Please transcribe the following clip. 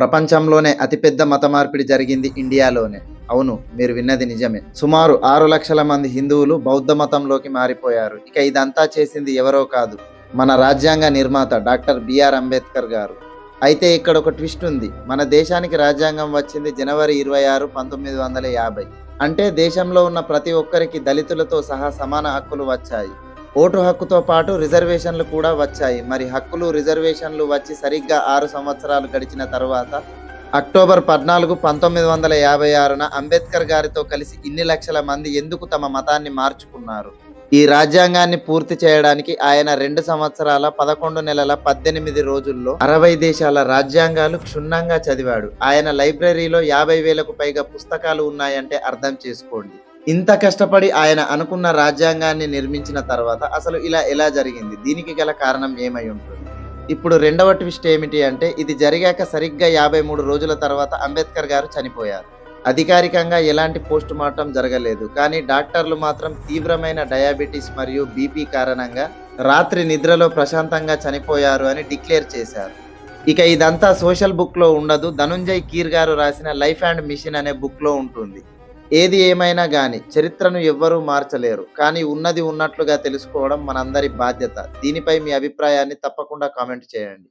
ప్రపంచంలోనే అతిపెద్ద మత మార్పిడి జరిగింది ఇండియాలోనే. అవును, మీరు విన్నది నిజమే. సుమారు 6 లక్షల మంది హిందువులు బౌద్ధ మతంలోకి మారిపోయారు. ఇక ఇదంతా చేసింది ఎవరో కాదు, మన రాజ్యాంగ నిర్మాత డాక్టర్ బిఆర్ అంబేద్కర్ గారు. అయితే ఇక్కడ ఒక ట్విస్ట్ ఉంది. మన దేశానికి రాజ్యాంగం వచ్చింది జనవరి 26, 1950. అంటే దేశంలో ఉన్న ప్రతి ఒక్కరికి దళితులతో సహా సమాన హక్కులు వచ్చాయి. ఓటు హక్కుతో పాటు రిజర్వేషన్లు కూడా వచ్చాయి. మరి హక్కులు, రిజర్వేషన్లు వచ్చి సరిగ్గా 6 సంవత్సరాలు గడిచిన తరువాత అక్టోబర్ 14, 1956న అంబేద్కర్ గారితో కలిసి ఇన్ని లక్షల మంది ఎందుకు తమ మతాన్ని మార్చుకున్నారు? ఈ రాజ్యాంగాన్ని పూర్తి చేయడానికి ఆయన 2 సంవత్సరాల 11 నెలల 18 రోజుల్లో 60 దేశాల రాజ్యాంగాలు క్షుణ్ణంగా చదివాడు. ఆయన లైబ్రరీలో 50,000కు పైగా పుస్తకాలు ఉన్నాయంటే అర్థం చేసుకోండి. ఇంత కష్టపడి ఆయన అనుకున్న రాజ్యాంగాన్ని నిర్మించిన తర్వాత అసలు ఇలా ఎలా జరిగింది? దీనికి గల కారణం ఏమై ఉంటుంది? ఇప్పుడు రెండవ ట్విస్ట్ ఏమిటి అంటే, ఇది జరిగాక సరిగ్గా 53 రోజుల తర్వాత అంబేద్కర్ గారు చనిపోయారు. అధికారికంగా ఎలాంటి పోస్ట్ మార్టం జరగలేదు. కానీ డాక్టర్లు మాత్రం తీవ్రమైన డయాబెటీస్ మరియు బీపీ కారణంగా రాత్రి నిద్రలో ప్రశాంతంగా చనిపోయారు అని డిక్లేర్ చేశారు. ఇక ఇదంతా సోషల్ బుక్లో ఉండదు, ధనుంజయ్ కీర్ గారు రాసిన లైఫ్ అండ్ మిషన్ అనే బుక్లో ఉంటుంది. ఏది ఏమైనా గాని చరిత్రను ఎవ్వరూ మార్చలేరు. కానీ ఉన్నది ఉన్నట్లుగా తెలుసుకోవడం మనందరి బాధ్యత. దీనిపై మీ అభిప్రాయాన్ని తప్పకుండా కామెంట్ చేయండి.